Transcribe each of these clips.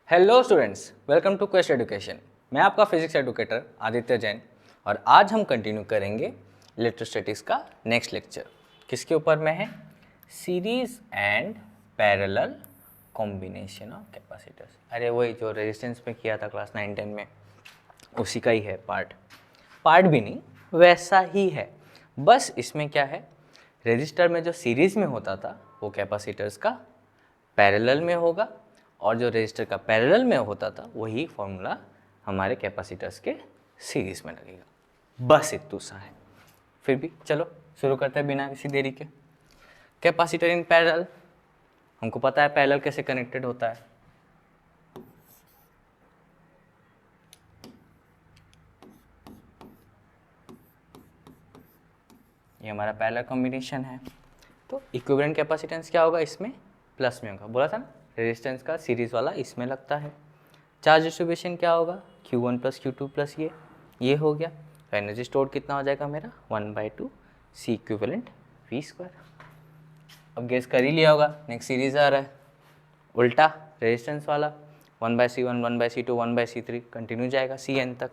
Hello students, welcome to Quest Education. मैं आपका physics educator Aditya Jain और आज हम कंटिन्यू करेंगे इलेक्ट्रोस्टैटिक्स का नेक्स्ट लेक्चर। किसके ऊपर में है? Series and parallel combination of capacitors. अरे वही जो रेजिस्टेंस में किया था क्लास 9-10 में, उसी का ही है पार्ट भी नहीं, वैसा ही है। बस इसमें क्या है, रेजिस्टर में जो सीरीज में होता था वो कैपेसिटर्स का पैरेलल में होगा, और जो रेजिस्टर का पैरेलल में होता था वही फॉर्मूला हमारे कैपेसिटर्स के सीरीज में लगेगा। बस इतना सा है। फिर भी चलो शुरू करते हैं बिना किसी देरी के। कैपेसिटर इन पैरेलल, हमको पता है पैरेलल कैसे कनेक्टेड होता है। ये हमारा पैरेलल कॉम्बिनेशन है, तो इक्विवेलेंट कैपेसिटेंस क्या होगा? इसमें प्लस में होगा। बोला था ना, रेजिस्टेंस का सीरीज वाला इसमें लगता है। चार्ज डिस्ट्रीब्यूशन क्या होगा? Q1 प्लस Q2 प्लस ये हो गया। तो एनर्जी स्टोर कितना हो जाएगा मेरा? 1/2 C इक्विवेलेंट V²। अब गेस कर ही लिया होगा, नेक्स्ट सीरीज आ रहा है उल्टा रेजिस्टेंस वाला, 1/C1 1/C2 1/C3 कंटिन्यू जाएगा CN तक।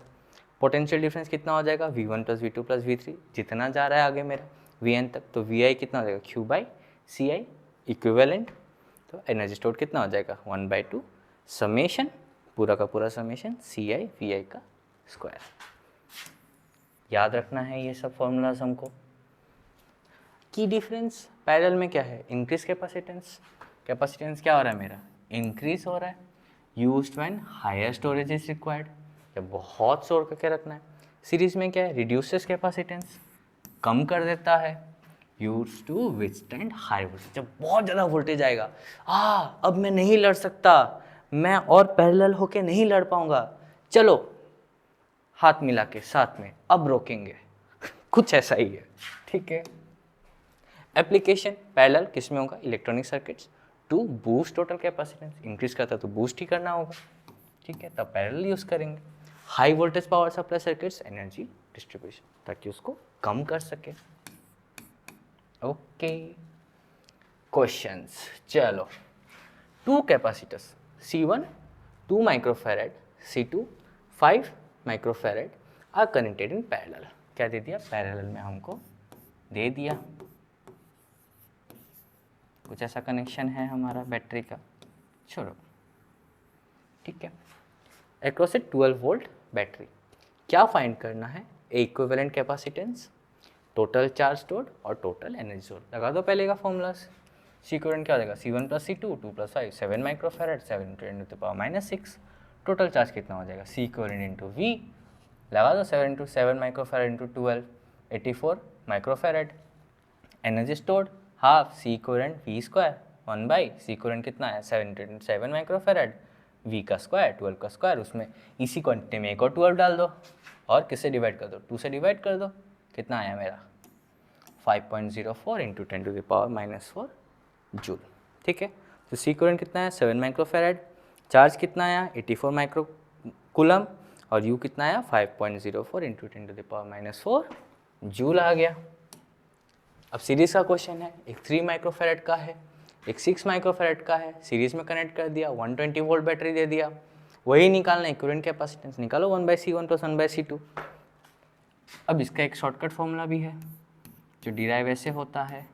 पोटेंशियल डिफरेंस कितना हो जाएगा? V1 plus V2 plus V3, जितना जा रहा है आगे मेरा Vn तक, तो Vi कितना हो जाएगा? Q/Ci equivalent. तो एनर्जी स्टोर कितना हो जाएगा? 1/2 समेशन, पूरा का पूरा समेशन Ci Vi का स्क्वायर। याद रखना है ये सब फॉर्मूलाज हमको। की डिफरेंस पैरेलल में क्या है? Increase capacitance. कैपेसिटेंस क्या हो रहा है मेरा? इंक्रीज हो रहा है। Used when higher storage is required, जब बहुत स्टोर करके रखना है। सीरीज में क्या है? रिड्यूसेस कैपेसिटेंस, कम कर देता है। Use to withstand high voltage, जब बहुत ज़्यादा वोल्टेज आएगा, अब मैं नहीं लड़ सकता, मैं और पैरेलल होके नहीं लड़ पाऊंगा, चलो हाथ मिला के साथ में अब रोकेंगे कुछ ऐसा ही है, ठीक है। एप्लीकेशन पैरेलल किस में होगा? Electronic circuits. To boost total capacitance, increase करता तो बूस्ट ही करना होगा, ठीक है, तब पैरेलल यूज करेंगे। High voltage power supply circuits, energy distribution, ताकि उसको कम कर सके। Okay, questions. चलो, two capacitors C1 2 microfarad, C2 5 microfarad are connected in parallel. क्या दे दिया? पैरेलल में हमको दे दिया कुछ ऐसा कनेक्शन है हमारा बैटरी का। छोड़ो, ठीक है। अक्रॉस ए 12 वोल्ट बैटरी, क्या फाइंड करना है? Equivalent capacitance, total charge stored और टोटल एनर्जी स्टोर्ड। लगा दो पहले का फॉर्मूलास। सी इक्विवेलेंट क्या हो जाएगा? C1 plus C2 2 plus 5 7 microfarad, 7 × 10⁻⁶। Total charge कितना हो जाएगा? सी इक्विवेलेंट इंटू V, लगा दो 7 × 7 microfarad into 12 84 microfarad. Energy stored half C equivalent V², 1/C equivalent कितना है? 7 × 7 माइक्रोफैरड, V का स्क्वायर 12 का स्क्वायर, उसमें इसी क्वांटिटी में एक और 12 डाल दो और किससे डिवाइड कर दो? 2 से डिवाइड कर दो। कितना आया मेरा? 5.04 × 10⁻⁻4 जूल, ठीक है। तो सी इक्विवेलेंट कितना है? 7 माइक्रोफैरड। चार्ज कितना आया? 84 माइक्रो कूलम, और यू कितना आया? 5.04 × 10⁻⁻4 जूल आ गया। अब सीरीज का क्वेश्चन है, एक 3 माइक्रोफैरड का है, एक 6 माइक्रोफैरड का है, सीरीज में कनेक्ट कर दिया, 120 वोल्ट बैटरी दे दिया। वही निकालना, इक्विवेलेंट कैपेसिटेंस निकालो, 1/C1 प्लस 1/C2। अब इसका एक शॉर्टकट फॉर्मूला भी है जो डिराइव ऐसे होता है,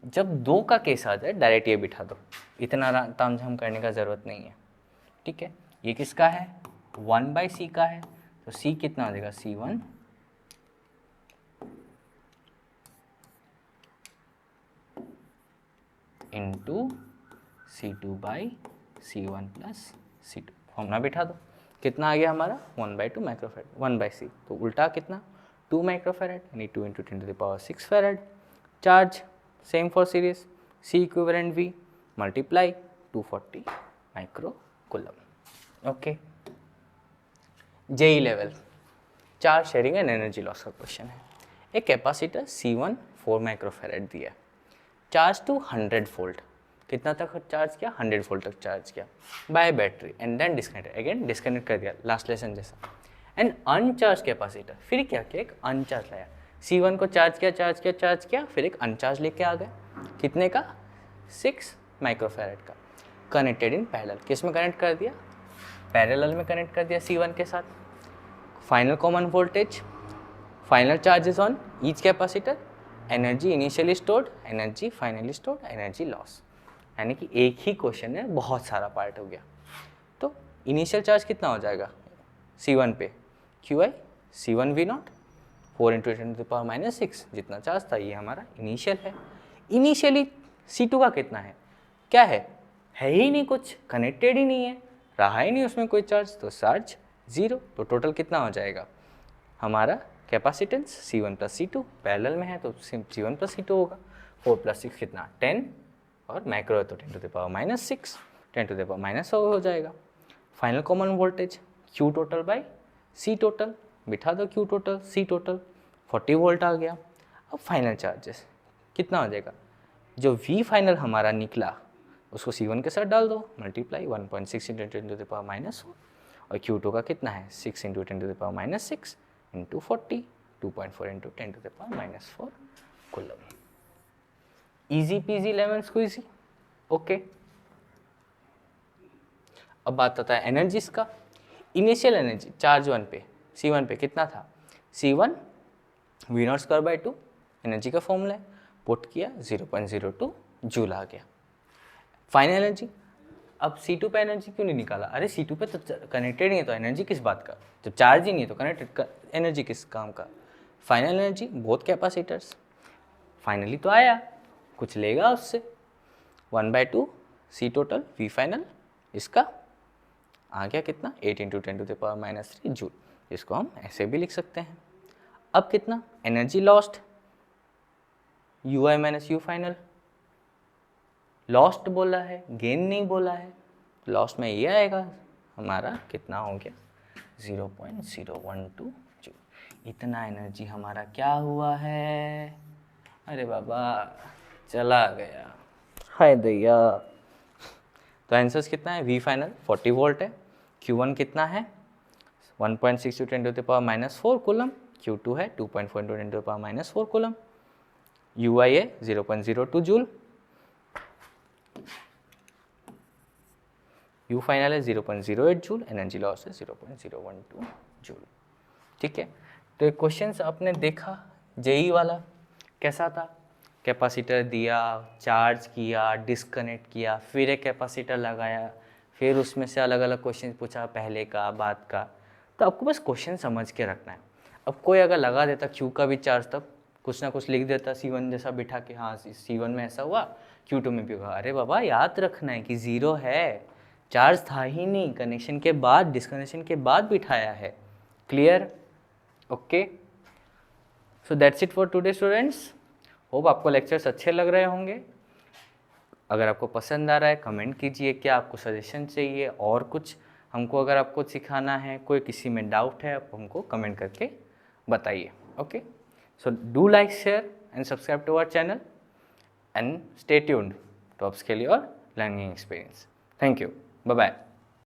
जब 2 का केस आ जाए डायरेक्ट ये बिठा दो, इतना तामझाम करने का ज़रूरत नहीं है, ठीक है। ये किसका है? 1/C का है, तो C कितना हो जाएगा? C1 into C2/C1 plus C2। Formula बिठा दो, कितना आ गया हमारा? 1/2 माइक्रोफैरड, 1/C, तो उल्टा कितना? 2 माइक्रोफैरड, यानी 2 × 10⁻6 farad. Charge same for series, C equivalent V multiply 240 micro coulomb. Okay, JEE level charge sharing and energy loss का क्वेश्चन है। एक कैपेसिटर C1 4 माइक्रोफैरड दिया, चार्ज टू 100 वोल्ट, कितना तक चार्ज किया? 100 वोल्ट तक चार्ज किया by battery, and then disconnect, again disconnect कर दिया लास्ट लेसन जैसा। एंड अनचार्ज कैपेसिटर, फिर क्या किया? एक अनचार्ज लाया, C1 को चार्ज किया, फिर एक अनचार्ज लेके आ गए, कितने का, 6 माइक्रोफैरेड का, कनेक्टेड इन पैरेलल, किस में कनेक्ट कर दिया, पैरेलल में कनेक्ट कर दिया C1 के साथ। Final common voltage, final charges on each capacitor, energy initially stored, energy finally stored, energy loss. यानी कि एक ही क्वेश्चन में बहुत सारा पार्ट हो गया। तो इनिशियल चार्ज कितना हो जाएगा C1 पे, QI C1 V0 4 × 10⁻⁻6, जितना चार्ज था ये हमारा इनिशियल है। इनिशियली C2 का कितना है, क्या है ही नहीं कुछ, कनेक्टेड ही नहीं है, रहा ही नहीं उसमें कोई चार्ज, तो चार्ज 0। तो टोटल कितना हो जाएगा हमारा कैपेसिटेंस, C1 + C2 पैरेलल में है तो C1 + C2 होगा। 4 + 6 कितना, 10, और माइक्रो है तो 10⁻⁻6, 10⁻⁻4 हो जाएगा। Final common voltage Q total by C total, बिठा दो Q total C total, 40 volt आ गया। अब फाइनल चार्जेस कितना हो जाएगा, जो V फाइनल हमारा निकला उसको C1 के साथ डाल दो, मल्टीप्लाई 1.6 × 10⁻⁻4, और Q2 का कितना है 6 × 10⁻⁻6 × 40, 2.4 × 10⁻⁻4 coulomb. Easy peasy lemon squeezy, okay. अब बात आता है एनर्जीज का। इनिशियल एनर्जी चार्ज 1 पे C1 पे कितना था, C1 V0²/2 एनर्जी का फॉर्मूला है, पुट किया 0.02 जूल आ गया। फाइनल एनर्जी, अब C2 पे एनर्जी क्यों नहीं निकाला, अरे C2 पे तो कनेक्टेड नहीं है तो एनर्जी किस बात का, जब चार्ज ही नहीं है तो कनेक्टेड एनर्जी किस काम का। Final energy both capacitors, finally तो आया, कुछ लेगा उससे, 1/2 C टोटल V फाइनल, इसका आ गया कितना 8 × 10⁻³ जूल, इसको हम ऐसे भी लिख सकते हैं। अब कितना energy lost, UI - U final, lost बोला है, गेन नहीं बोला है, लॉस्ट में ये आएगा हमारा कितना हो गया 0.012 जूल। इतना एनर्जी हमारा क्या हुआ है, अरे बाबा चला गया, हाय दैया। तो आंसर्स कितना है, V फाइनल 40 वोल्ट है, Q1 कितना है 1.6 × 10⁻⁻4 कूलम, Q2 है 2.4 × 10⁻⁻4 कूलम, UI है 0.02 जूल, U फाइनल है 0.08 जूल, एनर्जी लॉस है 0.012 जूल। ठीक है, तो ये क्वेश्चंस आपने देखा, जेई वाला कैसा था, कैपेसिटर दिया, चार्ज किया, डिस्कनेक्ट किया, फिर एक कैपेसिटर लगाया, फिर उसमें से अलग अलग क्वेश्चन पूछा, पहले का बाद का। तो आपको बस क्वेश्चन समझ के रखना है। अब कोई अगर लगा देता Q का भी चार्ज, तब कुछ ना कुछ लिख देता C1 जैसा बिठा के, हाँ C1 में ऐसा हुआ Q2 में भी हुआ, अरे बाबा याद रखना है कि 0 है, चार्ज था ही नहीं, कनेक्शन के बाद, डिस्कनेक्शन के बाद बिठाया है। Clear, okay. So that's it for today students. Hope आपको लेक्चर्स अच्छे लग रहे होंगे। अगर आपको पसंद आ रहा है कमेंट कीजिए, क्या आपको सजेशन चाहिए और कुछ हमको, अगर आपको सिखाना है, कोई किसी में डाउट है, आप हमको कमेंट करके बताइए। Okay, so do like, share and subscribe to our channel and stay tuned to upskill your learning experience. Thank you, bye bye.